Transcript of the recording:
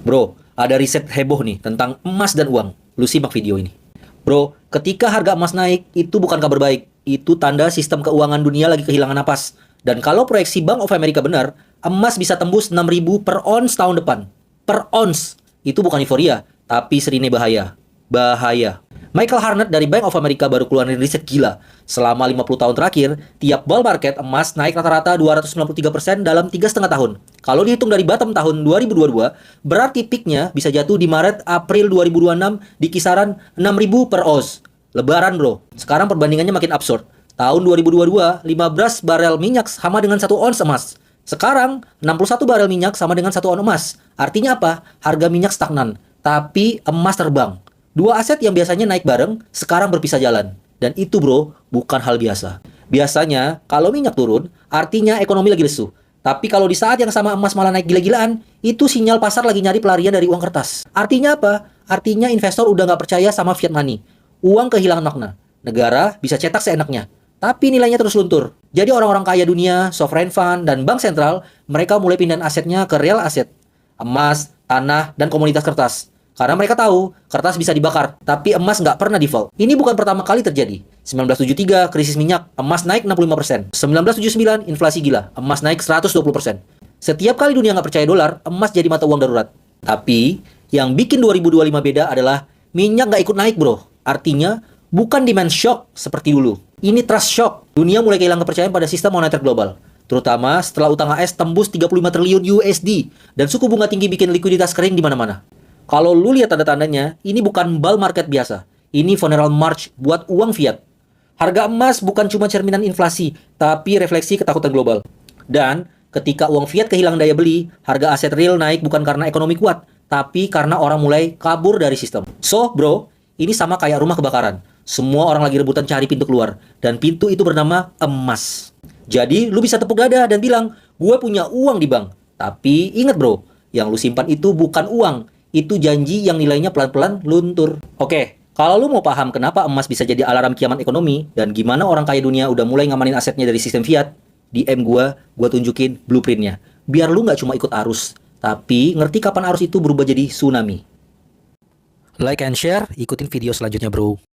Bro, ada riset heboh nih tentang emas dan uang. Lu simak video ini. Bro, ketika harga emas naik, itu bukan kabar baik. Itu tanda sistem keuangan dunia lagi kehilangan napas. Dan kalau proyeksi Bank of America benar, emas bisa tembus 6.000 per ons tahun depan. Per ons. Itu bukan euforia, tapi serine bahaya. Bahaya. Michael Harnett dari Bank of America baru keluarin riset gila. Selama 50 tahun terakhir, tiap bull market emas naik rata-rata 293% dalam 3,5 tahun. Kalau dihitung dari bottom tahun 2022, berarti peaknya bisa jatuh di Maret-April 2026 di kisaran 6.000 per oz. Lebaran bro. Sekarang perbandingannya makin absurd. Tahun 2022, 15 barel minyak sama dengan 1 ons emas. Sekarang, 61 barel minyak sama dengan 1 ons emas. Artinya apa? Harga minyak stagnan, tapi emas terbang. Dua aset yang biasanya naik bareng, sekarang berpisah jalan. Dan itu bro, bukan hal biasa. Biasanya, kalau minyak turun, artinya ekonomi lagi lesu. Tapi kalau di saat yang sama emas malah naik gila-gilaan, itu sinyal pasar lagi nyari pelarian dari uang kertas. Artinya apa? Artinya investor udah nggak percaya sama fiat money. Uang kehilangan makna. Negara bisa cetak seenaknya. Tapi nilainya terus luntur. Jadi orang-orang kaya dunia, sovereign fund, dan bank sentral, mereka mulai pindahin asetnya ke real aset. Emas, tanah, dan komoditas kertas. Karena mereka tahu, kertas bisa dibakar, tapi emas nggak pernah default. Ini bukan pertama kali terjadi. 1973, krisis minyak, emas naik 65%. 1979, inflasi gila, emas naik 120%. Setiap kali dunia nggak percaya dolar, emas jadi mata uang darurat. Tapi, yang bikin 2025 beda adalah minyak nggak ikut naik bro. Artinya, bukan demand shock seperti dulu. Ini trust shock. Dunia mulai kehilangan kepercayaan pada sistem moneter global. Terutama setelah utang AS tembus 35 triliun USD. Dan suku bunga tinggi bikin likuiditas kering di mana-mana. Kalau lu lihat tanda-tandanya, ini bukan bull market biasa. Ini funeral march buat uang fiat. Harga emas bukan cuma cerminan inflasi, tapi refleksi ketakutan global. Dan ketika uang fiat kehilangan daya beli, harga aset real naik bukan karena ekonomi kuat, tapi karena orang mulai kabur dari sistem. So, bro, ini sama kayak rumah kebakaran. Semua orang lagi rebutan cari pintu keluar. Dan pintu itu bernama emas. Jadi, lu bisa tepuk dada dan bilang, gue punya uang di bank. Tapi ingat bro, yang lu simpan itu bukan uang. Itu janji yang nilainya pelan-pelan luntur. Oke, kalau lu mau paham kenapa emas bisa jadi alarm kiamat ekonomi, dan gimana orang kaya dunia udah mulai ngamanin asetnya dari sistem fiat, DM gua tunjukin blueprintnya. Biar lu nggak cuma ikut arus, tapi ngerti kapan arus itu berubah jadi tsunami. Like and share, ikutin video selanjutnya bro.